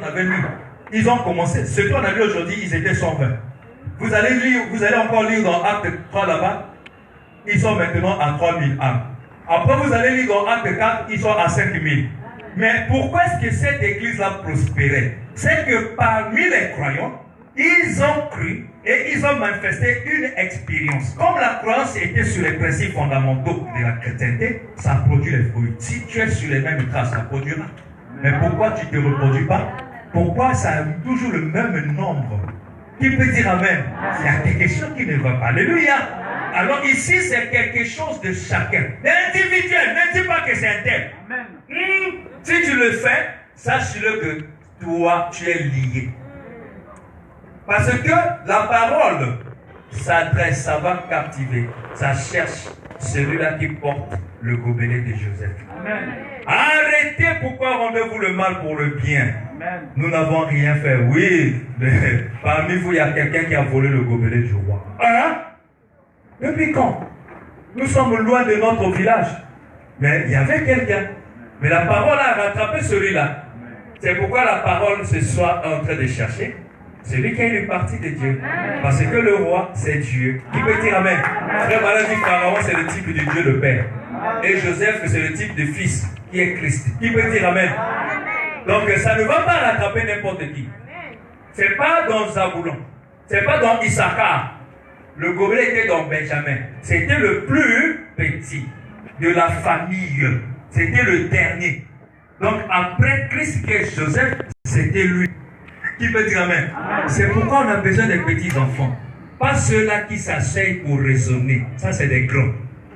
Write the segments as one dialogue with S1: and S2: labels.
S1: avait lu. Ils ont commencé. Ce qu'on a lu aujourd'hui, ils étaient 120. Vous allez encore lire dans Acte 3 là-bas. Ils sont maintenant à 3000 âmes. Après, vous allez lire dans Acte 4, ils sont à 5000. Mais pourquoi est-ce que cette église-là prospérait? C'est que parmi les croyants, ils ont cru et ils ont manifesté une expérience. Comme la croyance était sur les principes fondamentaux de la chrétienté, ça produit les fruits. Si tu es sur les mêmes traces, ça produira. Mais pourquoi tu ne te reproduis pas? Pourquoi ça a toujours le même nombre? Qui peut dire Amen? Il y a quelque chose qui ne va pas. Alléluia. Alors ici, c'est quelque chose de chacun. Individuel. Ne dis pas que c'est un tel. Si tu le fais, sache-le que toi, tu es lié. Parce que la parole s'adresse, ça va captiver. Ça cherche celui-là qui porte le gobelet de Joseph. Amen. Arrêtez, pourquoi rendez-vous le mal pour le bien? Amen. Nous n'avons rien fait. Oui, mais parmi vous, il y a quelqu'un qui a volé le gobelet du roi. Hein? Depuis quand? Nous sommes loin de notre village. Mais il y avait quelqu'un. Mais la parole a rattrapé celui-là. C'est pourquoi la parole ce soir est en train de chercher celui qui est une partie de Dieu. Parce que le roi, c'est Dieu. Qui peut dire Amen? Frère Malin dit Pharaon, c'est le type de Dieu le Père. Et Joseph, c'est le type de fils qui est Christ. Qui peut dire Amen? Donc ça ne va pas rattraper n'importe qui. C'est pas dans Zaboulon. C'est pas dans Issachar. Le gobelet était dans Benjamin. C'était le plus petit de la famille. C'était le dernier. Donc après Christ qui est Joseph, c'était lui. Qui peut dire Amen? C'est pourquoi on a besoin des petits enfants. Pas ceux-là qui s'asseyent pour raisonner. Ça, c'est des grands.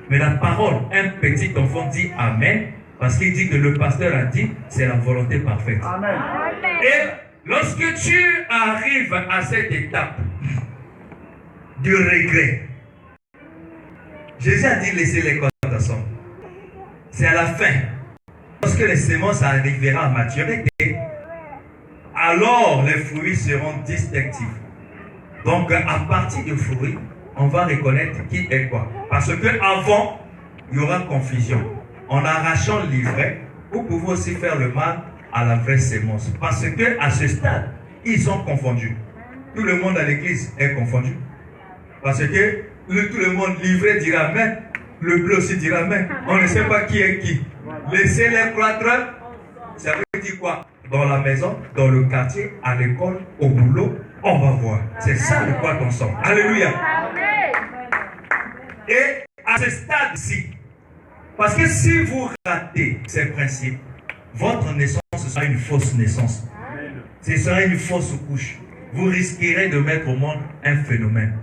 S1: Mais la parole, un petit enfant dit Amen, parce qu'il dit que le pasteur a dit, c'est la volonté parfaite. Amen. Et lorsque tu arrives à cette étape du regret, Jésus a dit laissez les corps ensemble. C'est à la fin. Lorsque les semences arriveront à maturité, alors les fruits seront distinctifs. Donc à partir des fruits, on va reconnaître qui est quoi. Parce que avant, il y aura confusion. En arrachant l'ivraie, vous pouvez aussi faire le mal à la vraie sémence. Parce que à ce stade, ils ont confondu. Tout le monde à l'église est confondu. Parce que tout le monde livré dira Amen. Le bleu aussi dira Amen. On ne sait pas qui est qui. Laissez-les croître. Ça veut dire quoi? Dans la maison, dans le quartier, à l'école, au boulot, on va voir. C'est ça de quoi on sort. Alléluia. Et à ce stade-ci, parce que si vous ratez ces principes, votre naissance sera une fausse naissance. Ce sera une fausse couche. Vous risquerez de mettre au monde un phénomène.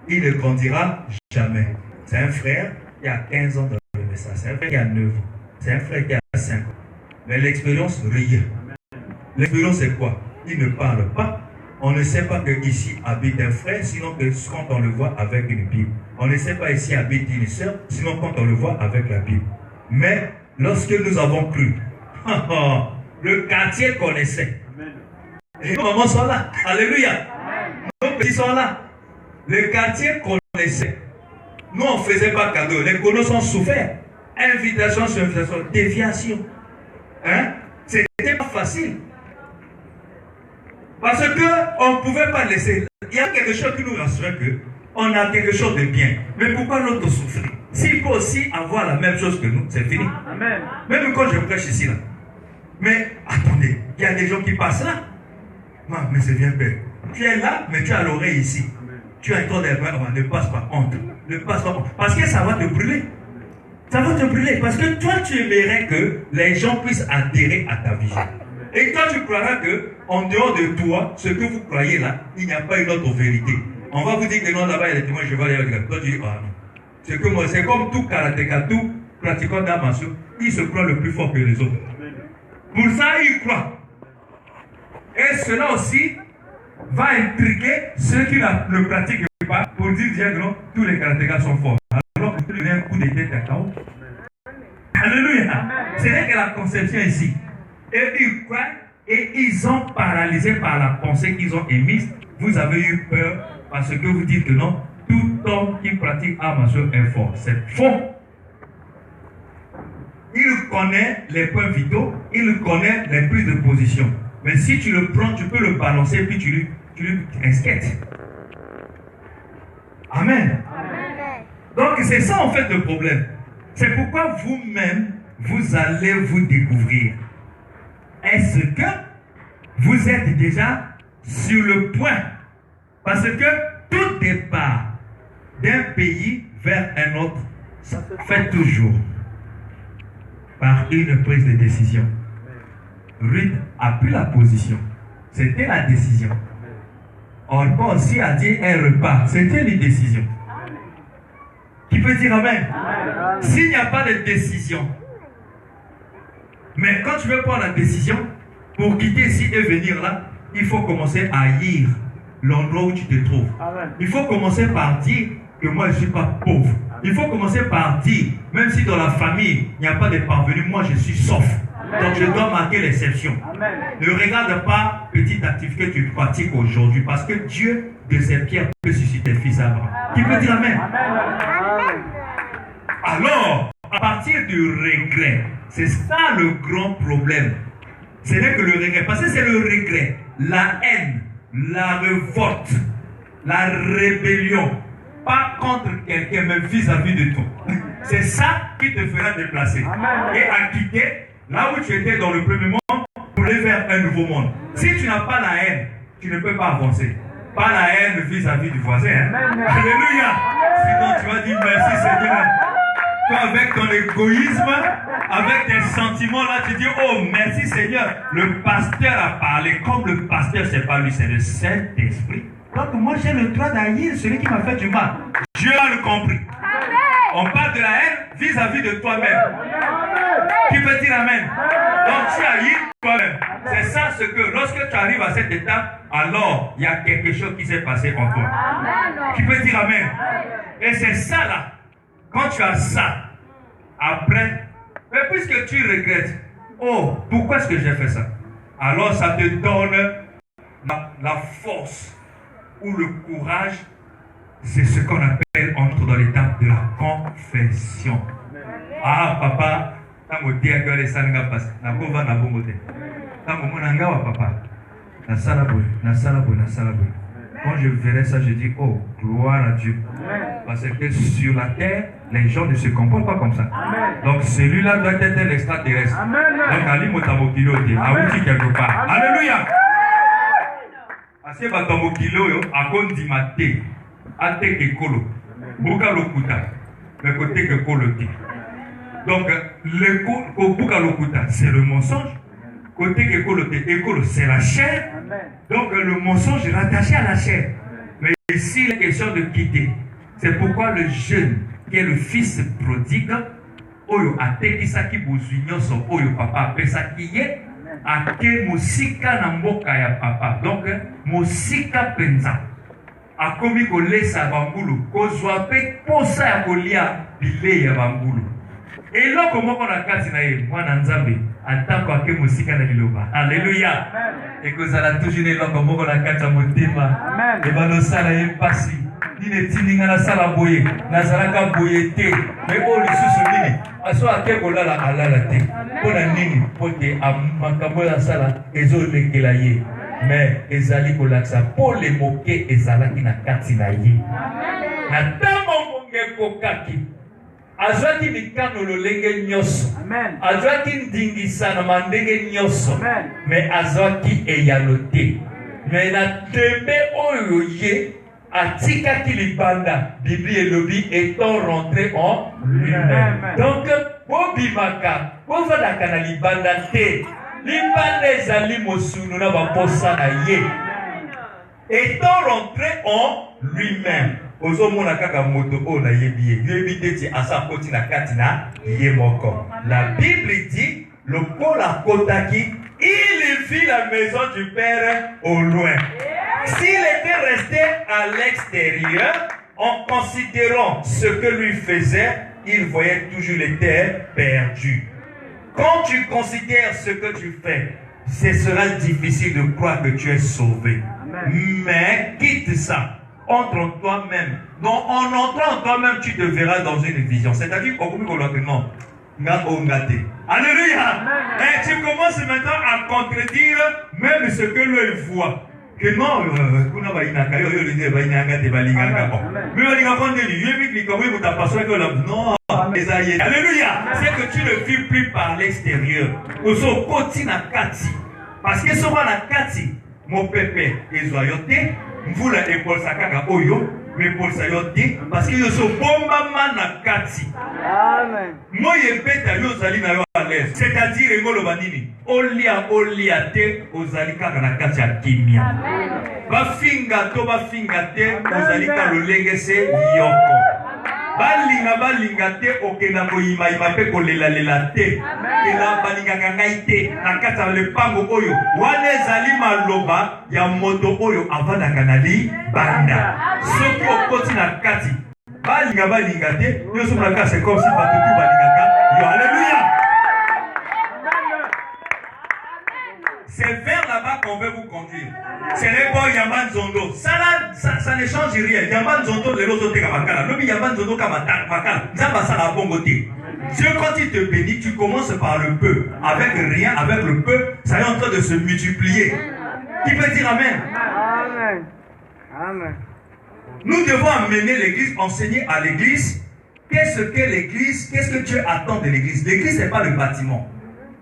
S1: Il ne grandira jamais. C'est un frère qui a 15 ans dans le message. C'est un frère qui a 9 ans. C'est un frère qui a 5 ans. Mais l'expérience, rien. L'expérience, c'est quoi? Il ne parle pas. On ne sait pas qu'ici habite un frère, sinon que quand on le voit avec une Bible. On ne sait pas ici habite une sœur, sinon quand on le voit avec la Bible. Mais lorsque nous avons cru, le quartier connaissait. Et nos mamans sont là. Alléluia. Nos petits sont là. Le quartier connaissait. Nous, on ne faisait pas cadeau. Les colos sont souffert. Invitation sur invitation. Déviation. Hein? C'était pas facile. Parce qu'on ne pouvait pas laisser. Il y a quelque chose qui nous rassure que on a quelque chose de bien. Mais pourquoi l'autre souffrir? S'il peut aussi avoir la même chose que nous, c'est fini. Amen. Même quand je prêche ici, là. Mais attendez, il y a des gens qui passent là. Non, mais c'est bien bête. Tu es là, mais tu as l'oreille ici. Amen. Tu as encore des mains, ne passe pas honte. Ne passe pas honte. Parce que ça va te brûler. Ça va te brûler. Parce que toi, tu aimerais que les gens puissent adhérer à ta vision. Et toi, tu croiras que, en dehors de toi, ce que vous croyez là, il n'y a pas une autre vérité. On va vous dire que non, là-bas, il y a des témoins, je vais aller dire. Toi, tu dis, ah non. C'est que moi, c'est comme tout karatéka, tout pratiquant d'art martiaux, il se croit le plus fort que les autres. Pour ça, il croit. Et cela aussi va intriguer ceux qui ne le pratiquent pas pour dire, non, tous les karatékas sont forts. Alors, vous donnez un coup de tête à KO. Alléluia. C'est là que la conception ici. Et ils croient et ils ont paralysé par la pensée qu'ils ont émise. Vous avez eu peur parce que vous dites que non, tout homme qui pratique art martiaux est fort. C'est faux. Il connaît les points vitaux, il connaît les prises de position. Mais si tu le prends, tu peux le balancer, puis tu lui esquettes. Amen. Donc c'est ça en fait le problème. C'est pourquoi vous-même, vous allez vous découvrir. Est-ce que vous êtes déjà sur le point? Parce que tout départ d'un pays vers un autre se fait toujours par une prise de décision. Ruth a pris la position. C'était la décision. Or, Paul aussi a dit un repas. C'était une décision. Qui peut dire amen? S'il n'y a pas de décision, mais quand tu veux prendre la décision, pour quitter ici et venir là, il faut commencer à haïr l'endroit où tu te trouves. Il faut commencer par dire que moi je ne suis pas pauvre. Il faut commencer par dire, même si dans la famille il n'y a pas de parvenus, moi je suis sauf. Donc je dois marquer l'exception. Ne regarde pas petite activité que tu pratiques aujourd'hui, parce que Dieu de ses pierres peut susciter le fils Abraham. Qui peut dire amen? Alors, à partir du regret, c'est ça le grand problème. Ce n'est que le regret, parce que c'est le regret, la haine, la révolte, la rébellion, pas contre quelqu'un, mais vis-à-vis de toi. C'est ça qui te fera déplacer et à quitter là où tu étais dans le premier monde pour aller vers un nouveau monde. Si tu n'as pas la haine, tu ne peux pas avancer. Pas la haine vis-à-vis du voisin. Alléluia. Sinon tu vas dire merci Seigneur. Toi avec ton égoïsme, avec tes sentiments là, tu dis oh merci Seigneur. Le pasteur a parlé. Comme le pasteur c'est pas lui, c'est le Saint-Esprit. Donc moi j'ai le droit d'haïr celui qui m'a fait du mal. Dieu a le compris. On parle de la haine vis-à-vis de toi-même. Qui peut dire amen? Donc tu haïs toi-même. C'est ça ce que lorsque tu arrives à cette étape, alors il y a quelque chose qui s'est passé en toi. Qui peut dire amen? Et c'est ça là. Quand tu as ça, après, mais puisque tu regrettes, oh, pourquoi est-ce que j'ai fait ça? Alors ça te donne la force ou le courage. C'est ce qu'on appelle, on entre dans l'étape de la confession. Ah, papa, quand je dis à Dieu, ça n'a pas passé. Quand je verrai ça, je dis, oh, gloire à Dieu. Parce que sur la terre, les gens ne se comportent pas comme ça. Donc celui-là doit être un extraterrestre. Donc, Ali Motamokilo, Aouti quelque part. Alléluia. Parce que Motamokilo, à cause du maté, à tes écolos, Bouka Lokuta, le côté que Koloté. Donc, le Bouka Lokuta, c'est le mensonge. Côté que Koloté, écolo, c'est la chair. Donc, le mensonge est rattaché à la chair. Mais ici, il est question de quitter. C'est pourquoi le jeune, qui est le fils prodigue, Oyo a tekisaki bouzuignoso, Oyo papa pesaki ye, a ke musika na mboka ya papa. Donc, musika penza. A komi kolesa bambulu, kozwa pe posa ya kolia bile ya bambulu. Et là, comment on a kati na ye, mwana nzambe, atako ake musika na biloba. Alléluia. Et que ça l'a toujours là, comment on a kati ya motema. Et bano sala ye pasi. Nine tininga na sala boye, na zalaka boye te. Mais oh, le sous nini, aso ake kolala alala te. Pona nini, pote amakambo la sala, ezo lekela ye. Mais ezali kolaksa, pour les moquer, ezalaki na kati na ye. Na tamo monge kokaki. Azwaki mikano lolenge nyoso. Azwaki ndingisa na mandenge nyoso. Mais azwaki eyalote. Mais na tembe oyo ye, atikaki libanda, Bible elobi étant rentré en lui-même. Donc, bobimaka, bovadaka na libanda te. Libanda ezali mosunu na baposa na ye. Étant rentré en lui-même. Ozomona kaka moto o na yebiye. Yebite ti asa koti na katina yemoko. La Bible dit, le Paul a kotaki, il vit la maison du Père au loin. S'il était resté à l'extérieur, en considérant ce que lui faisait, il voyait toujours les terres perdues. Quand tu considères ce que tu fais, ce sera difficile de croire que tu es sauvé. Mais quitte ça. Entre en toi-même. Donc, en entrant en toi-même, tu te verras dans une vision. C'est-à-dire, non. Alléluia. Et tu commences maintenant à contredire même ce que l'œil voit. Que non, non, alléluia. C'est que tu ne vis plus par l'extérieur. Parce que souvent la kati, mon pépé est joyoté, vous la épaule sakaka oyo, mais pour ça yoté, parce que yo so bomba na kati. Amen. Moi je beta yo zali na yo à l'aise. C'est-à-dire ngolo banini, olia te ozali kaka na kati ya kimia. Ba finga te ozali ka lolenge se yoko. Balinga te okena koyima pe kolela te. Ela balinga ngai te na kata le pango oyo. Wana ezali maloba ya moto oyo avanda kanali banda. Soki okoti na kati. Balinga te, yo so maka c'est comme si batutu balinga yo alléluia. C'est vers là-bas qu'on veut vous conduire. Ce n'est pas Yaman Zondo. Ça ne change rien. Yaman Zondo, les autres Kabakala. L'objet Yaman Zondo Kabakala. Zamba ça la bonne côté. Dieu, quand il te bénit, tu commences par le peu. Avec rien, avec le peu, ça est en train de se multiplier. Qui peut dire Amen? Amen. Amen. Nous devons amener l'église, enseigner à l'église. Qu'est-ce que l'église? Qu'est-ce que Dieu attend de l'église? L'église, ce n'est pas le bâtiment.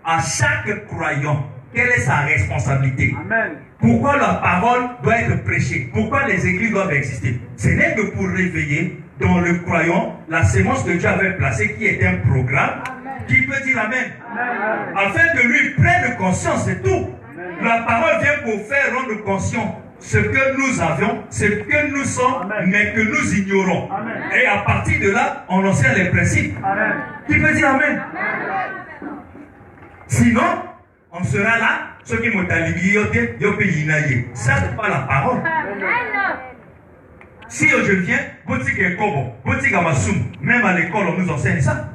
S1: À chaque croyant, quelle est sa responsabilité? Amen. Pourquoi la parole doit être prêchée? Pourquoi les églises doivent exister? Ce n'est que pour réveiller dans le croyant la sémence que Dieu avait placée, qui est un programme. Amen. Qui peut dire Amen? Amen. Afin que lui prenne conscience, c'est tout. Amen. La parole vient pour faire rendre conscient ce que nous avions, ce que nous sommes, Amen. Mais que nous ignorons. Amen. Et à partir de là, on enseigne les principes. Amen. Qui peut dire Amen? Amen. Sinon, on sera là, ceux qui m'ont alibi, ça c'est pas la parole. Si je viens, même à l'école on nous enseigne ça.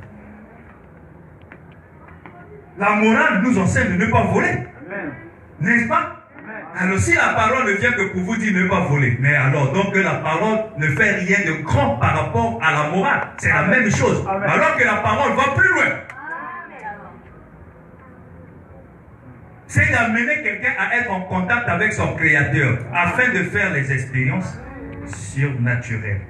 S1: La morale nous enseigne de ne pas voler. N'est-ce pas? Alors si la parole ne vient que pour vous dire ne pas voler, mais alors donc la parole ne fait rien de grand par rapport à la morale. C'est la même chose. Alors que la parole va plus loin. C'est d'amener quelqu'un à être en contact avec son Créateur afin de faire les expériences surnaturelles.